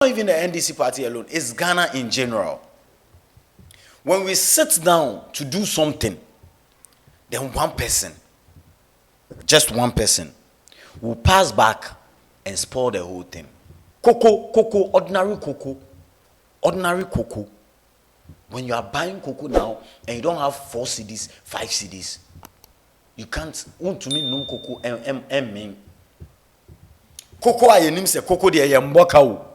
Not even the NDC party alone, it's Ghana in general. When we sit down to do something, then one person, just one person, will pass back and spoil the whole thing. Cocoa, ordinary cocoa. When you are buying cocoa now and you don't have 4 cedis, 5 cedis, you can't want to me no cocoa mean. Cocoa I name say cocoa de yamboka o.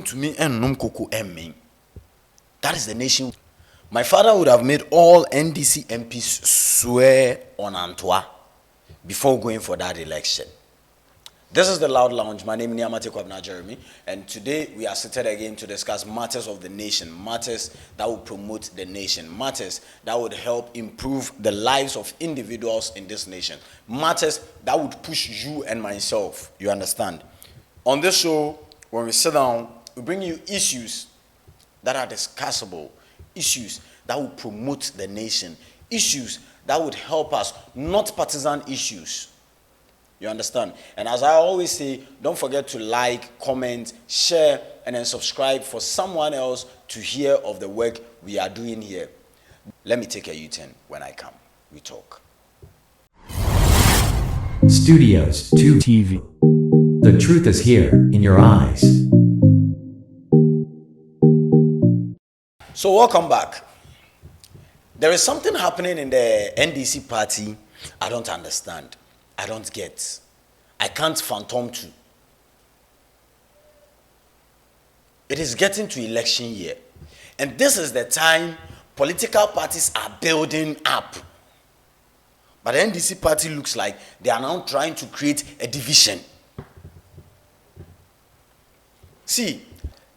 To me and num cocoa mean. That is the nation. My father would have made all NDC MPs swear on Antoine before going for that election. This is the Loud Lounge. My name is Niamate Kwabna Jeremy, and today we are seated again to discuss matters of the nation, matters that will promote the nation, matters that would help improve the lives of individuals in this nation, matters that would push you and myself, you understand? On this show, when we sit down, we bring you issues that are discussable, issues that will promote the nation, issues that would help us, not partisan issues. You understand? And as I always say, don't forget to like, comment, share, and then subscribe for someone else to hear of the work we are doing here. Let me take a U-turn. When I come, we talk. Studios 2 TV. The truth is here in your eyes. So welcome back. There is something happening in the NDC party I don't understand. I don't get. I can't phantom to. It is getting to election year. And this is the time political parties are building up. But the NDC party looks like they are now trying to create a division. See,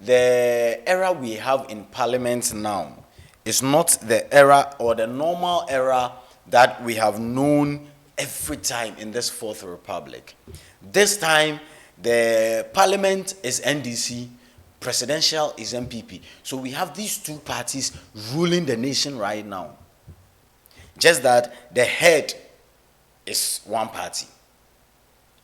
the era we have in parliament now is not the era or the normal era that we have known every time in this Fourth Republic. This time, the parliament is NDC, presidential is MPP. So we have these two parties ruling the nation right now. Just that the head is one party.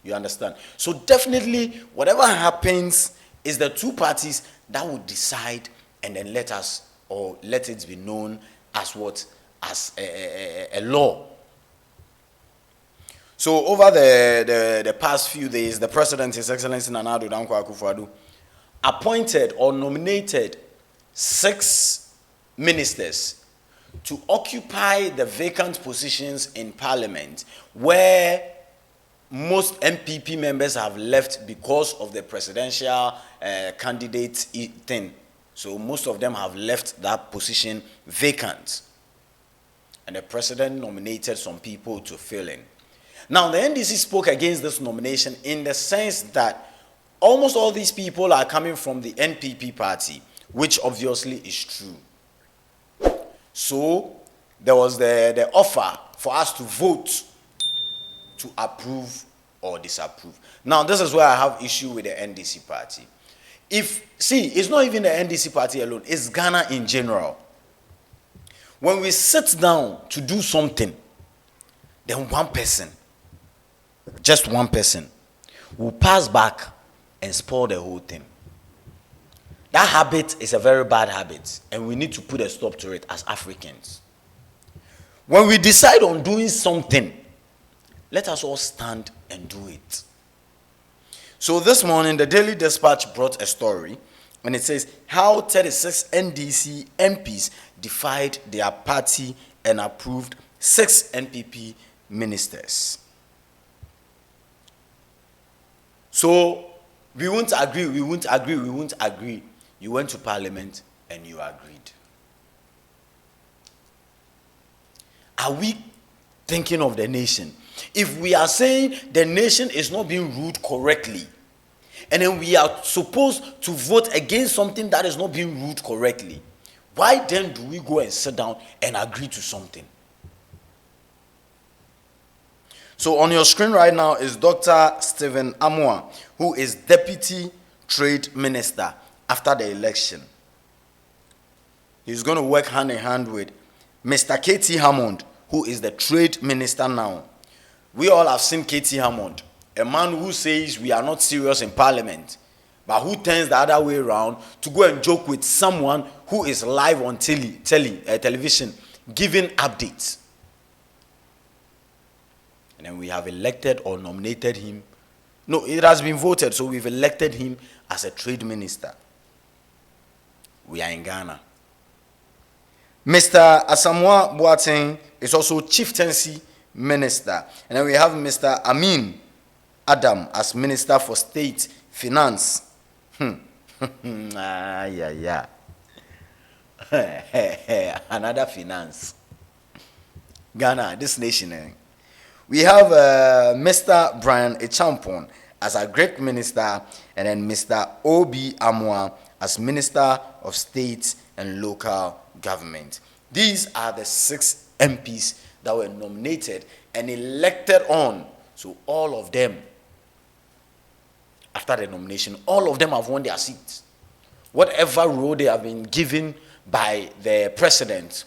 You understand? So definitely, whatever happens is the two parties that will decide and then let it be known as what? As a law. So over the past few days, the President, His Excellency Nana Addo Dankwa Akufo-Addo, appointed or nominated 6 ministers to occupy the vacant positions in Parliament where most MPP members have left because of the presidential candidate thing. So most of them have left that position vacant. And the President nominated some people to fill in. Now, the NDC spoke against this nomination in the sense that almost all these people are coming from the NPP party, which obviously is true. So, there was the offer for us to vote to approve or disapprove. Now, this is where I have issue with the NDC party. It's not even the NDC party alone, it's Ghana in general. When we sit down to do something, then one person, just one person, will pass back and spoil the whole thing. That habit is a very bad habit, and we need to put a stop to it as Africans. When we decide on doing something, let us all stand and do it. So this morning, the Daily Dispatch brought a story, and it says how 36 NDC MPs defied their party and approved 6 NPP ministers. So, we won't agree. You went to Parliament and you agreed. Are we thinking of the nation? If we are saying the nation is not being ruled correctly, and then we are supposed to vote against something that is not being ruled correctly, why then do we go and sit down and agree to something? So on your screen right now is Dr. Stephen Amwa, who is Deputy Trade Minister after the election. He's going to work hand in hand with Mr. K.T. Hammond, who is the Trade Minister now. We all have seen K.T. Hammond a man who says we are not serious in parliament, but who turns the other way around to go and joke with someone who is live on television, giving updates. And then we have elected or nominated him. No, it has been voted, so we've elected him as a trade minister. We are in Ghana. Mr. Asamoah Boateng is also chieftaincy minister. And then we have Mr. Amin Adam as Minister for State Finance. Yeah. Another finance. Ghana, this nation. We have Mr. Brian Echampon as a great minister, and then Mr. Obi Amwa as Minister of State and Local Government. These are the 6 MPs that were nominated and elected on. So all of them, after the nomination, all of them have won their seats. Whatever role they have been given by the president,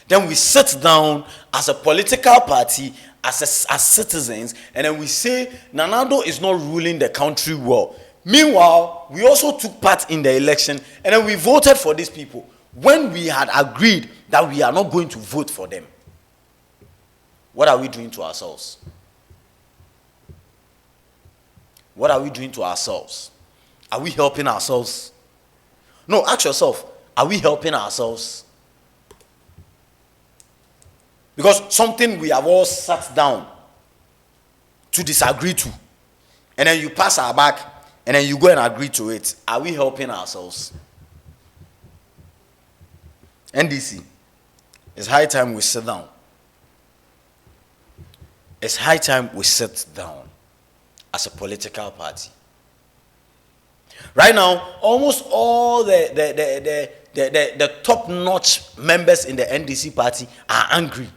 then we sit down as a political party, as citizens, and then we say Nanado is not ruling the country well. Meanwhile, we also took part in the election, and then we voted for these people when we had agreed that we are not going to vote for them. What are we doing to ourselves? What are we doing to ourselves? Are we helping ourselves? No, ask yourself, are we helping ourselves? Because something we have all sat down to disagree to, and then you pass our back, and then you go and agree to it. Are we helping ourselves? NDC, it's high time we sit down. It's high time we sit down as a political party. Right now, almost all the top-notch members in the NDC party are angry.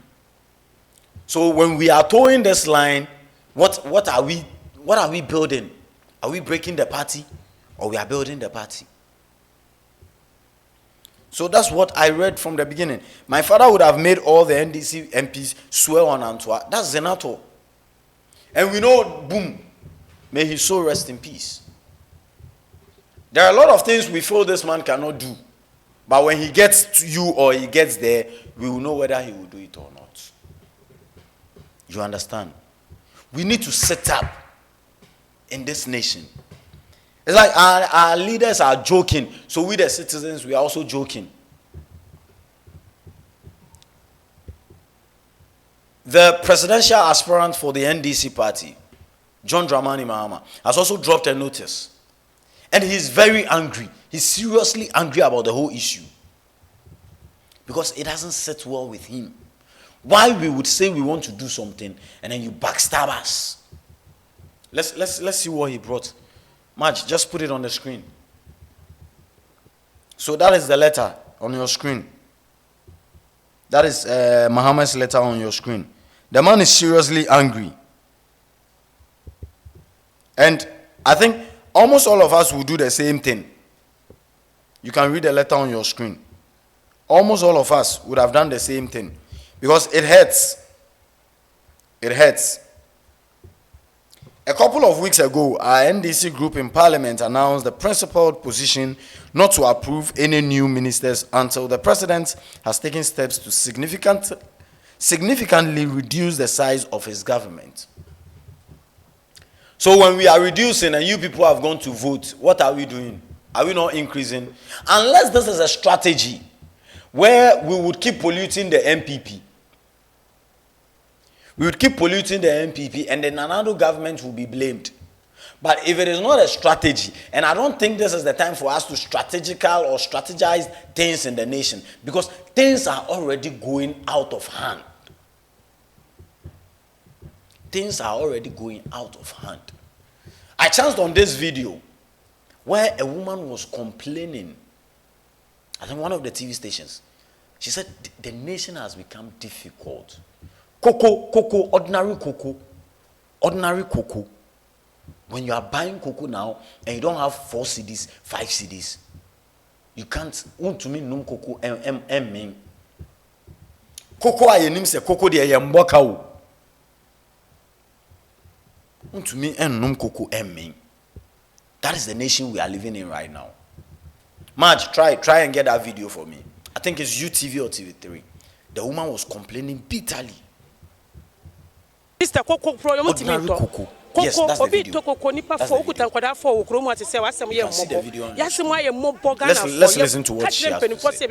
So when we are towing this line, what are we building? Are we breaking the party, or we are building the party? So that's what I read from the beginning. My father would have made all the NDC MPs swear on Antwa. That's Zenato. And we know, boom, may his soul rest in peace. There are a lot of things we feel this man cannot do. But when he gets to you or he gets there, we will know whether he will do it or not. You understand? We need to set up in this nation. It's like our leaders are joking, so we the citizens, we are also joking. The presidential aspirant for the NDC party, John Dramani Mahama, has also dropped a notice. And he's very angry. He's seriously angry about the whole issue. Because it doesn't sit well with him. Why we would say we want to do something and then you backstab us? Let's see what he brought. Marge, just put it on the screen. So that is the letter on your screen. That is Mahama's letter on your screen. The man is seriously angry. And I think almost all of us will do the same thing. You can read the letter on your screen. Almost all of us would have done the same thing. Because it hurts. It hurts. A couple of weeks ago, our NDC group in Parliament announced the principled position not to approve any new ministers until the President has taken steps to significantly reduce the size of his government. So when we are reducing and you people have gone to vote, what are we doing? Are we not increasing? Unless this is a strategy where we would keep polluting the MPP. We would keep polluting the MPP and the Nanado government will be blamed. But if it is not a strategy, and I don't think this is the time for us to strategize things in the nation, because things are already going out of hand. Things are already going out of hand. I chanced on this video where a woman was complaining, I think one of the TV stations. She said, the nation has become difficult. Cocoa, ordinary cocoa. When you are buying cocoa now and you don't have 4 cedis, 5 cedis, you can't want to mean no cocoa mean. Cocoa ayenim se cocoa de yemboka o. To me, and koko emming. That is the nation we are living in right now. Marge, try and get that video for me. I think it's UTV or TV3. The woman was complaining bitterly. Mr. Coco Pro, you Ordinary Coco. Yes, that's the video. That's the video. Let's listen to what she has to say.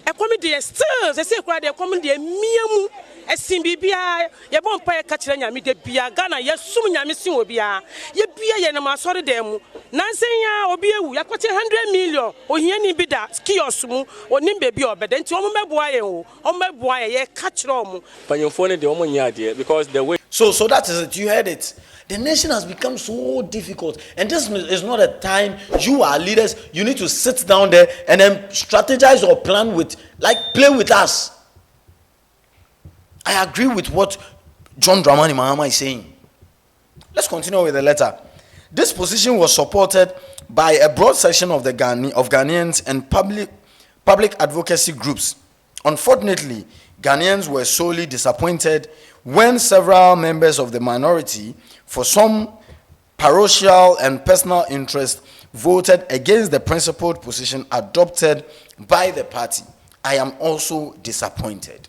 A comedy still, they say, a comedy, miamu, a simbibia, ye won't pay a catcher, me de bia, Ghana, yes, soon ya missing obia, ye bia, and a sorry demo. Nansenya, or be a 100 million, or any bida, ski or sumu, or nimbe be or bed, and to my boy, or my boy, ye catch rom. But you're phoning the woman idea because the way. So that is it. You heard it. The nation has become so difficult, and this is not a time you are leaders. You need to sit down there and then strategize or plan with, like, play with us. I agree with what John Dramani Mahama is saying. Let's continue with the letter. This position was supported by a broad section of the Ghanaians and public advocacy groups. Unfortunately, Ghanaians were sorely disappointed when several members of the minority, for some parochial and personal interest, voted against the principled position adopted by the party. I am also disappointed.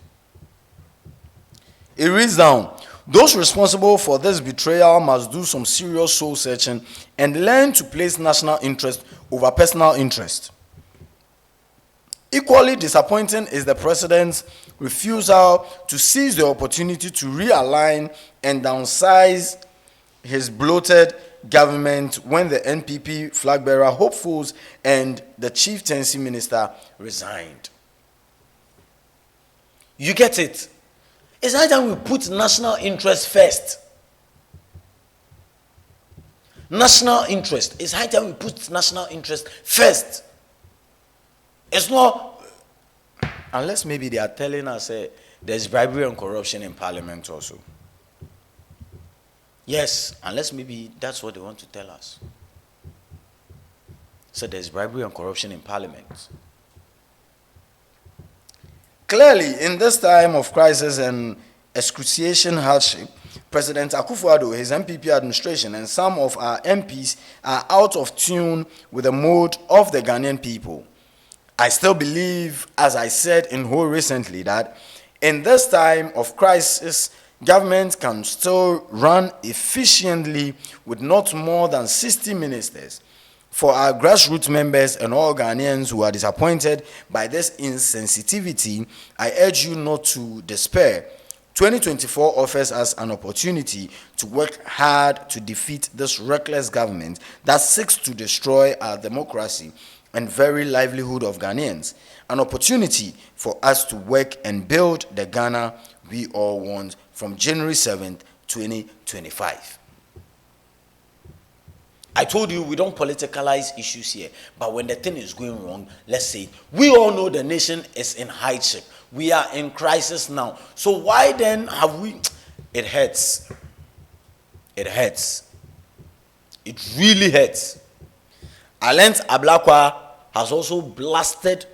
It reads down, those responsible for this betrayal must do some serious soul searching and learn to place national interest over personal interest. Equally disappointing is the president's refusal to seize the opportunity to realign and downsize his bloated government when the NPP flag bearer hopefuls and the chieftaincy minister resigned. You get it? It's high time we put national interest first. National interest. It's high time we put national interest first. It's not, unless maybe they are telling us there's bribery and corruption in parliament also. Yes, unless maybe that's what they want to tell us. So there's bribery and corruption in parliament. Clearly, in this time of crisis and excruciating hardship, President Akufo-Addo, his MPP administration, and some of our MPs are out of tune with the mood of the Ghanaian people. I still believe, as I said in Ho recently, that in this time of crisis, government can still run efficiently with not more than 60 ministers. For our grassroots members and all Ghanaians who are disappointed by this insensitivity, I urge you not to despair. 2024 offers us an opportunity to work hard to defeat this reckless government that seeks to destroy our democracy and very livelihood of Ghanaians. An opportunity for us to work and build the Ghana we all want from January 7th, 2025. I told you we don't politicalize issues here, but when the thing is going wrong, let's say, we all know the nation is in hardship. We are in crisis now. So why then have we... It hurts. It hurts. It really hurts. Alent Ablakwa has also blasted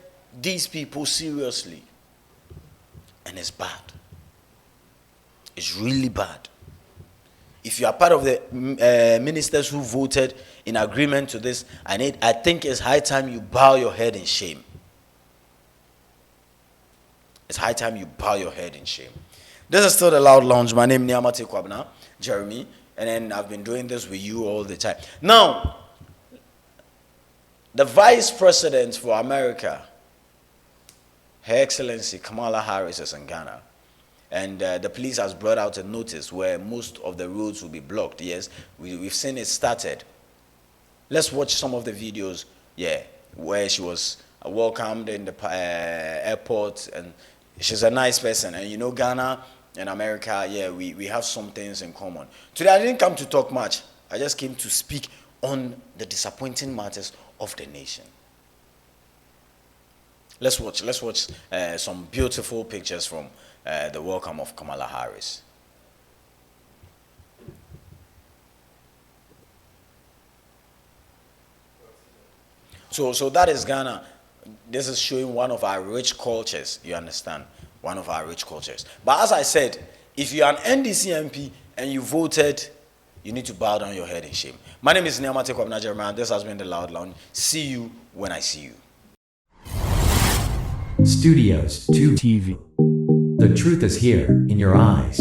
these people seriously. And it's bad. It's really bad. If you are part of the ministers who voted in agreement to this, I think it's high time you bow your head in shame. It's high time you bow your head in shame. This is still the Loud Lounge. My name is Niamate Kwabna, Jeremy, and then I've been doing this with you all the time. Now, the Vice President for America, Her Excellency Kamala Harris, is in Ghana. And the police has brought out a notice where most of the roads will be blocked. Yes, we've seen it started. Let's watch some of the videos, where she was welcomed in the airport, and she's a nice person. And you know, Ghana and America, we have some things in common. Today, I didn't come to talk much. I just came to speak on the disappointing matters of the nation. Let's watch some beautiful pictures from the welcome of Kamala Harris. So that is Ghana. This is showing one of our rich cultures, you understand? One of our rich cultures. But as I said, if you are an NDC MP and you voted, you need to bow down your head in shame. My name is Neamate Kwabena Jeremiah. This has been The Loud Lounge. See you when I see you. Studios 2 TV. The truth is here in your eyes.